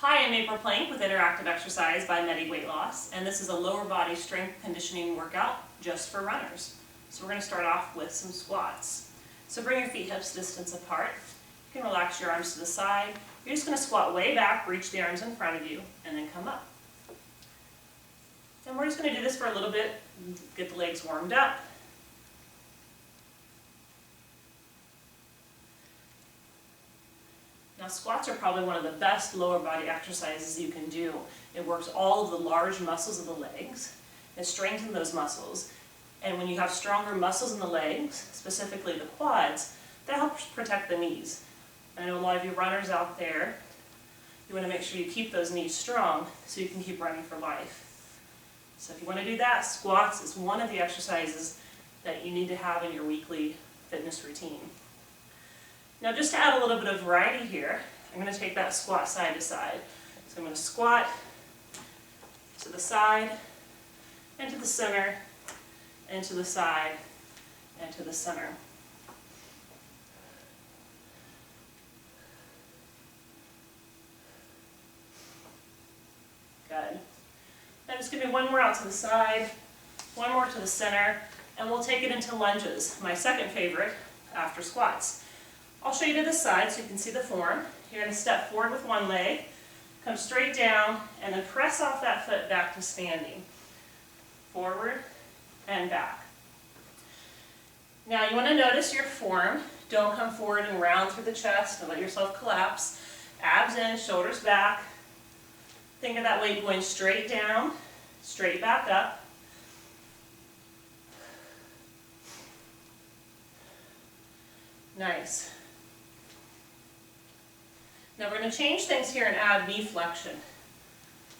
Hi, I'm April Plank with Interactive Exercise by Medi-Weightloss, and this is a lower body strength conditioning workout just for runners. So we're going to start off with some squats. So bring your feet hips distance apart. You can relax your arms to the side. You're just going to squat way back, reach the arms in front of you, and then come up. And we're just going to do this for a little bit, get the legs warmed up. Now squats are probably one of the best lower body exercises you can do. It works all of the large muscles of the legs. It strengthens those muscles. And when you have stronger muscles in the legs, specifically the quads, that helps protect the knees. I know a lot of you runners out there, you want to make sure you keep those knees strong so you can keep running for life. So if you want to do that, squats is one of the exercises that you need to have in your weekly fitness routine. Now just to add a little bit of variety here, I'm going to take that squat side to side. So I'm going to squat to the side, and to the center, and to the side, and to the center. Good. Now just give me one more out to the side, one more to the center, and we'll take it into lunges, my second favorite after squats. I'll show you to the side so you can see the form. You're going to step forward with one leg, come straight down, and then press off that foot back to standing. Forward and back. Now you want to notice your form. Don't come forward and round through the chest and let yourself collapse. Abs in, shoulders back. Think of that weight going straight down, straight back up. Nice. Now we're going to change things here and add knee flexion.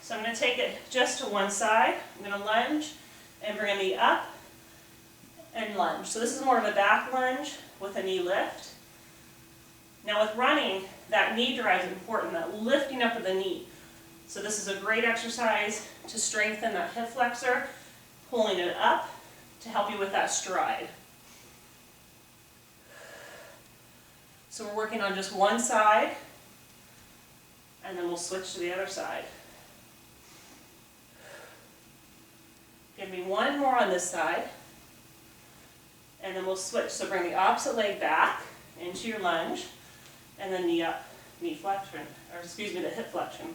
So I'm going to take it just to one side. I'm going to lunge and bring a knee up and lunge. So this is more of a back lunge with a knee lift. Now with running, that knee drive is important, that lifting up of the knee. So this is a great exercise to strengthen that hip flexor, pulling it up to help you with that stride. So we're working on just one side, and then we'll switch to the other side. Give me one more on this side, and then we'll switch. So bring the opposite leg back into your lunge, and then knee up, knee flexion, or excuse me, the hip flexion.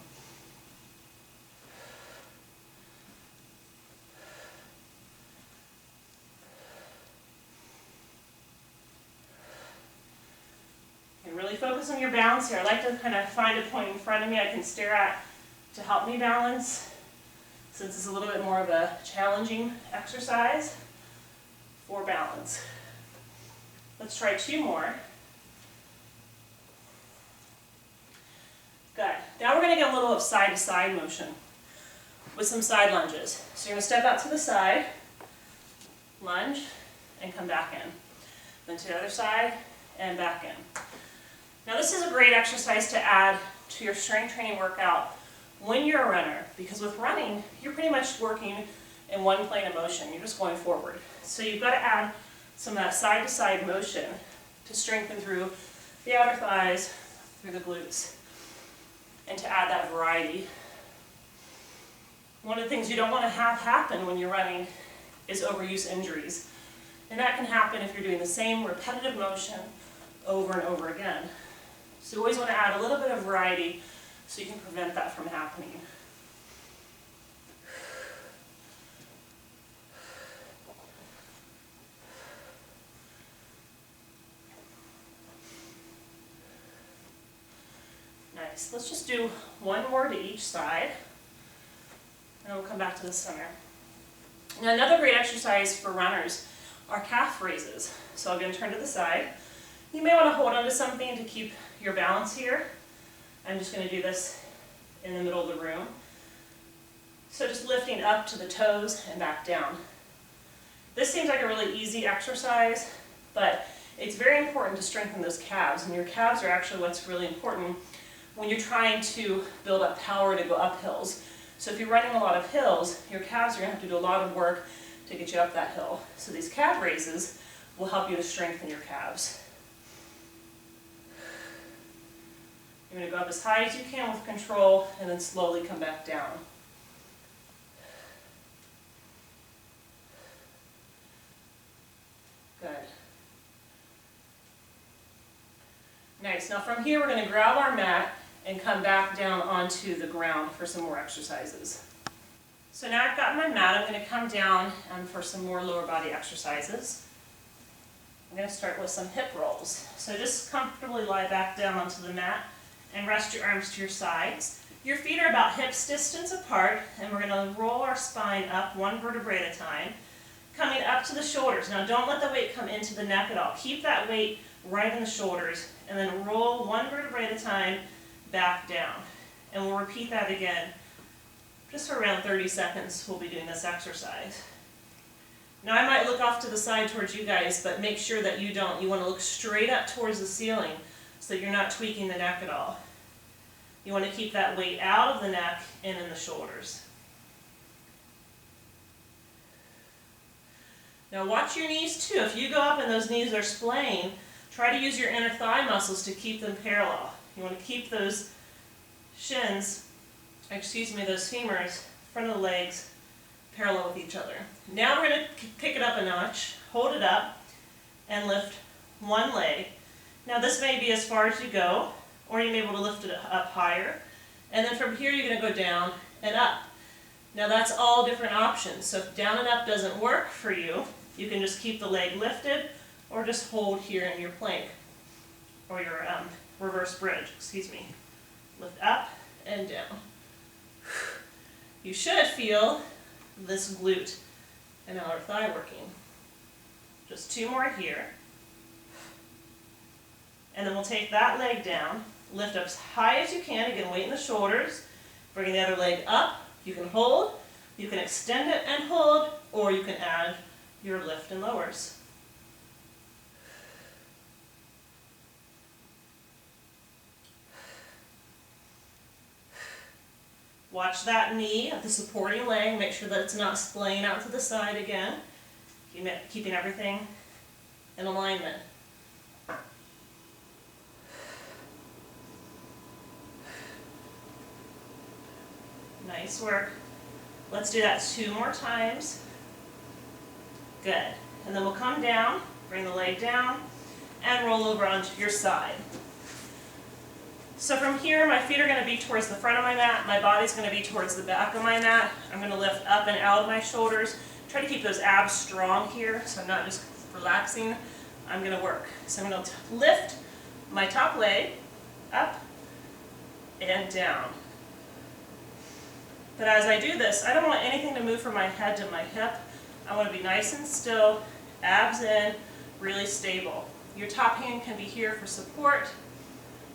Really focus on your balance here. I like to kind of find a point in front of me I can stare at to help me balance, since it's a little bit more of a challenging exercise for balance. Let's try two more. Good. Now we're going to get a little of side-to-side motion with some side lunges. So you're going to step out to the side, lunge, and come back in. Then to the other side, and back in. Now this is a great exercise to add to your strength training workout when you're a runner, because with running, you're pretty much working in one plane of motion. You're just going forward. So you've got to add some of that side-to-side motion to strengthen through the outer thighs, through the glutes, and to add that variety. One of the things you don't want to have happen when you're running is overuse injuries. And that can happen if you're doing the same repetitive motion over and over again. So you always want to add a little bit of variety so you can prevent that from happening. Nice. Let's just do one more to each side, and then we'll come back to the center. Now another great exercise for runners are calf raises. So I'm going to turn to the side. You may want to hold onto something to keep your balance here. I'm just going to do this in the middle of the room. So just lifting up to the toes and back down. This seems like a really easy exercise, but it's very important to strengthen those calves, and your calves are actually what's really important when you're trying to build up power to go up hills. So if you're running a lot of hills, your calves are going to have to do a lot of work to get you up that hill. So these calf raises will help you to strengthen your calves. You're going to go up as high as you can with control and then slowly come back down. Good. Nice. Now from here we're going to grab our mat and come back down onto the ground for some more exercises. So now I've got my mat, I'm going to come down for some more lower body exercises. I'm going to start with some hip rolls. So just comfortably lie back down onto the mat and rest your arms to your sides. Your feet are about hips distance apart, and we're going to roll our spine up one vertebrae at a time, coming up to the shoulders. Now don't let the weight come into the neck at all. Keep that weight right in the shoulders, and then roll one vertebrae at a time back down. And we'll repeat that again. Just for around 30 seconds we'll be doing this exercise. Now I might look off to the side towards you guys, but make sure that you don't. You want to look straight up towards the ceiling so that you're not tweaking the neck at all. You want to keep that weight out of the neck and in the shoulders. Now watch your knees too. If you go up and those knees are splaying, try to use your inner thigh muscles to keep them parallel. You want to keep those those femurs, front of the legs, parallel with each other. Now we're going to pick it up a notch, hold it up, and lift one leg. Now this may be as far as you go, or you may be able to lift it up higher. And then from here you're going to go down and up. Now that's all different options. So if down and up doesn't work for you, you can just keep the leg lifted, or just hold here in your plank, or your reverse bridge, Lift up and down. You should feel this glute and outer thigh working. Just two more here. And then we'll take that leg down, lift up as high as you can, again weight in the shoulders, bring the other leg up. You can hold, you can extend it and hold, or you can add your lift and lowers. Watch that knee of the supporting leg, make sure that it's not splaying out to the side again, keeping everything in alignment. Nice work. Let's do that 2 more times. Good. And then we'll come down, bring the leg down, and roll over onto your side. So from here, my feet are going to be towards the front of my mat, my body's going to be towards the back of my mat. I'm going to lift up and out of my shoulders. Try to keep those abs strong here, so I'm not just relaxing. I'm going to work. So I'm going to lift my top leg up and down. But as I do this, I don't want anything to move from my head to my hip. I want to be nice and still, abs in, really stable. Your top hand can be here for support,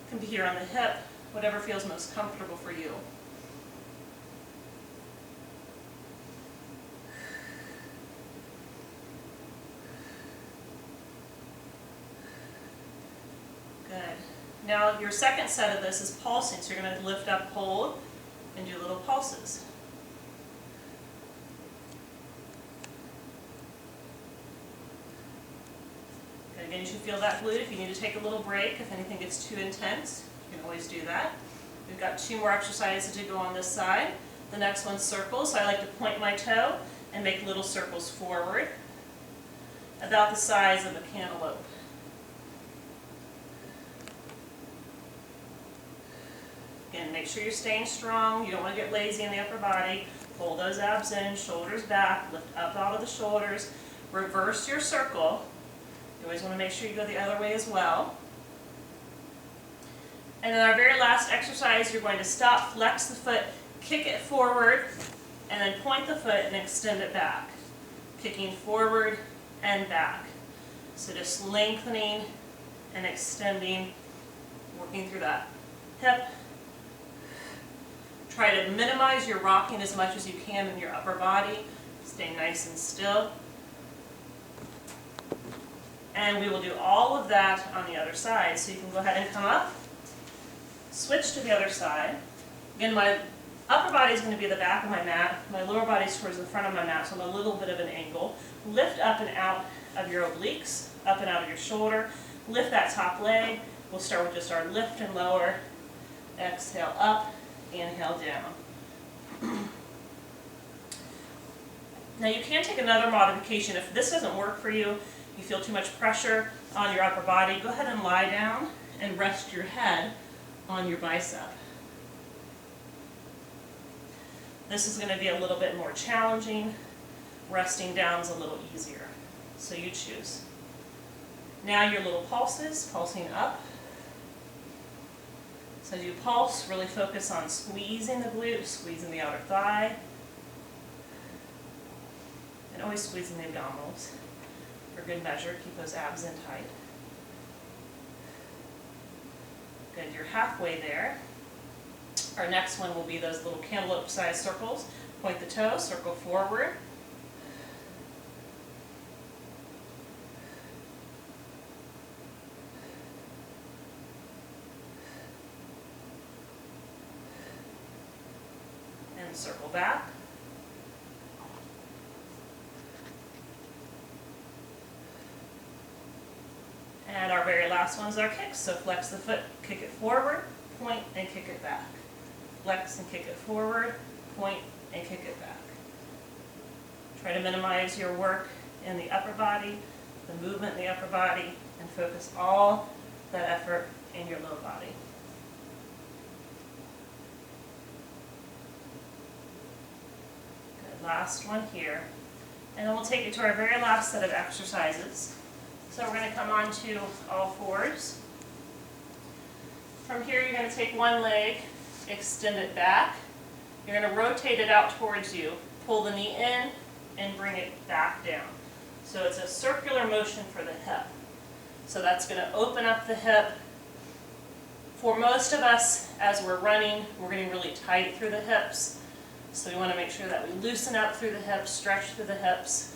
can be here on the hip, whatever feels most comfortable for you. Good. Now your second set of this is pulsing, so you're going to lift up, hold, and do little pulses. And again, you should feel that glute. If you need to take a little break, if anything gets too intense, you can always do that. We've got 2 more exercises to go on this side. The next one's circles, so I like to point my toe and make little circles forward, about the size of a cantaloupe. Again, make sure you're staying strong. You don't want to get lazy in the upper body. Pull those abs in, shoulders back, lift up out of the shoulders. Reverse your circle. You always want to make sure you go the other way as well. And then our very last exercise, you're going to stop, flex the foot, kick it forward, and then point the foot and extend it back. Kicking forward and back. So just lengthening and extending, working through that hip. Try to minimize your rocking as much as you can in your upper body. Stay nice and still. And we will do all of that on the other side. So you can go ahead and come up, switch to the other side. Again, my upper body is going to be the back of my mat. My lower body is towards the front of my mat, so I'm a little bit of an angle. Lift up and out of your obliques, up and out of your shoulder. Lift that top leg. We'll start with just our lift and lower. exhale up, inhale down. Now you can take another modification. If this doesn't work for you, you feel too much pressure on your upper body, go ahead and lie down and rest your head on your bicep. This is going to be a little bit more challenging. Resting down is a little easier. So you choose. Now your little pulses, pulsing up. So as you pulse, really focus on squeezing the glute, squeezing the outer thigh, and always squeezing the abdominals. For good measure, keep those abs in tight. Good, you're halfway there. Our next one will be those little cantaloupe-sized circles. Point the toes, circle forward. And circle back. And our very last one is our kicks. So flex the foot, kick it forward, point, and kick it back. Flex and kick it forward, point, and kick it back. Try to minimize your work in the upper body, the movement in the upper body, and focus all that effort in your low body. Good, last one here. And then we'll take it to our very last set of exercises. So we're going to come on to all fours. From here you're going to take one leg, extend it back. You're going to rotate it out towards you. Pull the knee in and bring it back down. So it's a circular motion for the hip. So that's going to open up the hip. For most of us, as we're running, we're getting really tight through the hips. So we want to make sure that we loosen up through the hips, stretch through the hips.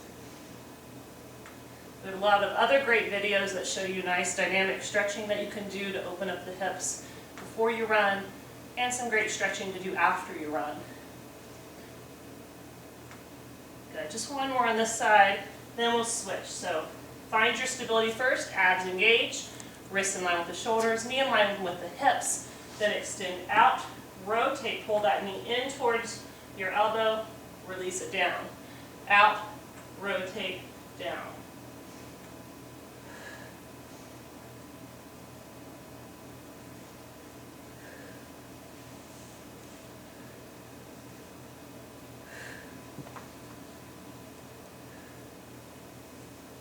There's a lot of other great videos that show you nice dynamic stretching that you can do to open up the hips before you run, and some great stretching to do after you run. Good, just one more on this side, then we'll switch. So find your stability first, abs engaged, wrists in line with the shoulders, knee in line with the hips, then extend out, rotate, pull that knee in towards your elbow, release it down. Out, rotate, down.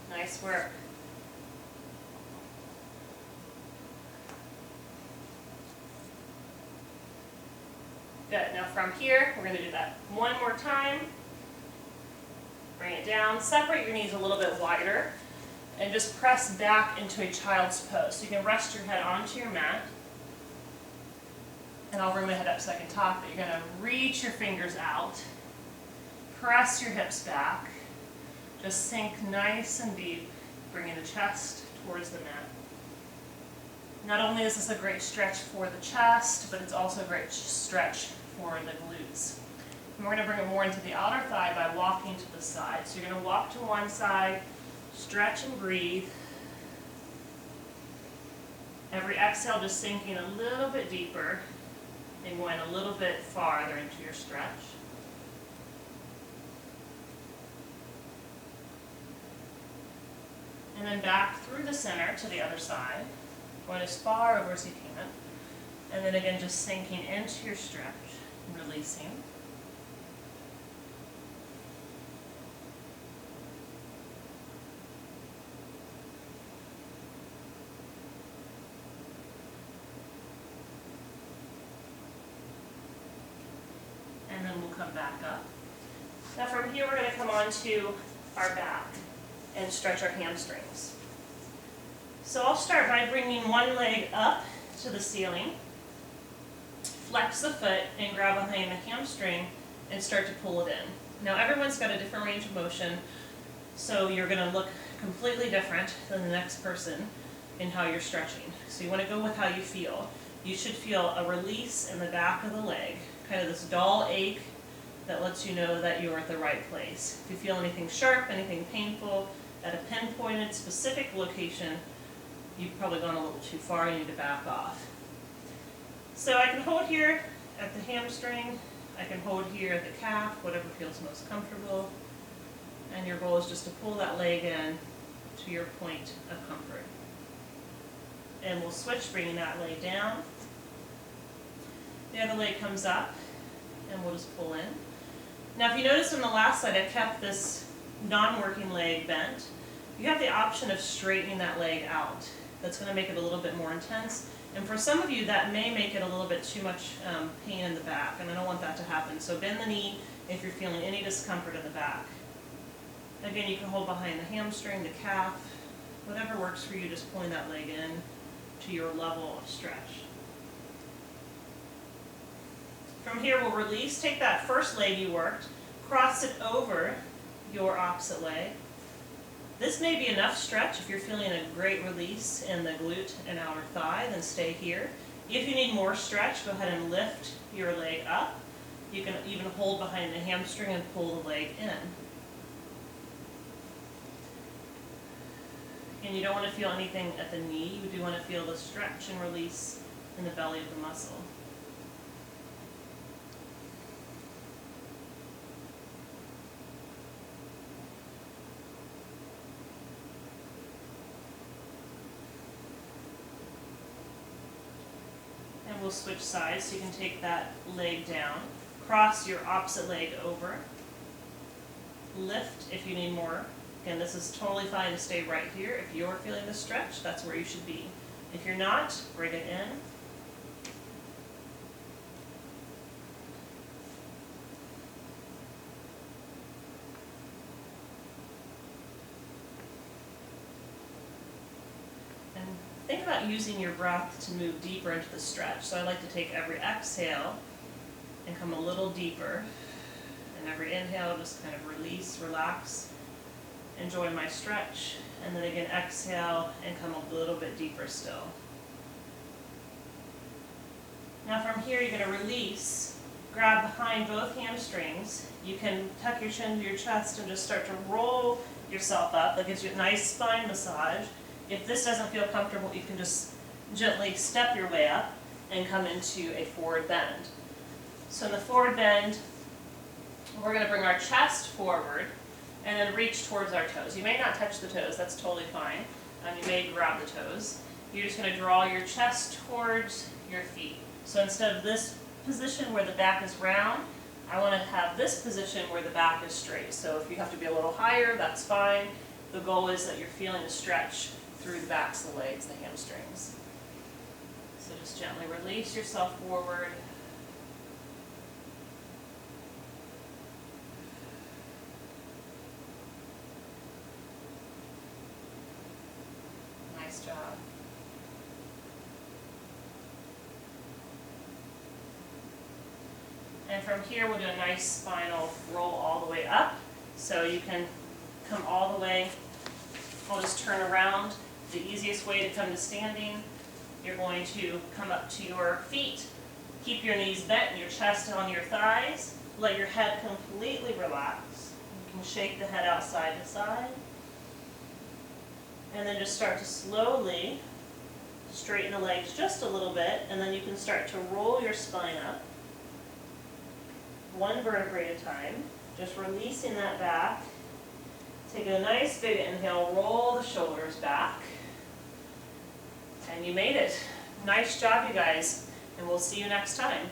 Nice work. Good. Now from here, we're going to do that one more time. Bring it down. Separate your knees a little bit wider and just press back into a child's pose. So you can rest your head onto your mat. And I'll bring my head up so I can talk, but you're going to reach your fingers out. Press your hips back. Just sink nice and deep, bringing the chest towards the mat. Not only is this a great stretch for the chest, but it's also a great stretch for the glutes. And we're going to bring it more into the outer thigh by walking to the side. So you're going to walk to one side, stretch and breathe. Every exhale just sinking a little bit deeper and going a little bit farther into your stretch. And then back through the center to the other side, going as far over as you can. And then again, just sinking into your stretch and releasing. And then we'll come back up. Now from here, we're going to come on to our back and stretch our hamstrings. So I'll start by bringing one leg up to the ceiling, flex the foot and grab behind the hamstring and start to pull it in. Now everyone's got a different range of motion, so you're going to look completely different than the next person in how you're stretching. So you want to go with how you feel. You should feel a release in the back of the leg, kind of this dull ache that lets you know that you're at the right place. If you feel anything sharp, anything painful, at a pinpointed specific location, you've probably gone a little too far, you need to back off. So I can hold here at the hamstring, I can hold here at the calf, whatever feels most comfortable. And your goal is just to pull that leg in to your point of comfort. And we'll switch, bringing that leg down. The other leg comes up, and we'll just pull in. Now if you notice on the last side, I kept this non-working leg bent. You have the option of straightening that leg out. That's going to make it a little bit more intense. And for some of you, that may make it a little bit too much pain in the back, and I don't want that to happen. So bend the knee if you're feeling any discomfort in the back. Again, you can hold behind the hamstring, the calf, whatever works for you, just pulling that leg in to your level of stretch. From here, we'll release. Take that first leg you worked, cross it over your opposite leg. This may be enough stretch. If you're feeling a great release in the glute and outer thigh, then stay here. If you need more stretch, go ahead and lift your leg up. You can even hold behind the hamstring and pull the leg in. And you don't want to feel anything at the knee. You do want to feel the stretch and release in the belly of the muscle. And we'll switch sides, so you can take that leg down, cross your opposite leg over, lift if you need more. Again, this is totally fine to stay right here. If you're feeling the stretch, that's where you should be. If you're not, bring it in. And think about using your breath to move deeper into the stretch. So I like to take every exhale and come a little deeper. And every inhale, just kind of release, relax. Enjoy my stretch, and then again exhale and come a little bit deeper still. Now from here you're going to release, grab behind both hamstrings. You can tuck your chin to your chest and just start to roll yourself up. That gives you a nice spine massage. If this doesn't feel comfortable, you can just gently step your way up and come into a forward bend. So in the forward bend, we're going to bring our chest forward and then reach towards our toes. You may not touch the toes, that's totally fine. You may grab the toes. You're just going to draw your chest towards your feet. So instead of this position where the back is round, I want to have this position where the back is straight. So if you have to be a little higher, that's fine. The goal is that you're feeling the stretch through the backs of the legs, the hamstrings. So just gently release yourself forward. Nice job. And from here we'll do a nice spinal roll all the way up. So you can come all the way. I'll just turn around. The easiest way to come to standing, you're going to come up to your feet. Keep your knees bent and your chest on your thighs. Let your head completely relax. You can shake the head out side to side. And then just start to slowly straighten the legs just a little bit, and then you can start to roll your spine up, one vertebrae at a time, just releasing that back. Take a nice big inhale, roll the shoulders back, and you made it. Nice job, you guys, and we'll see you next time.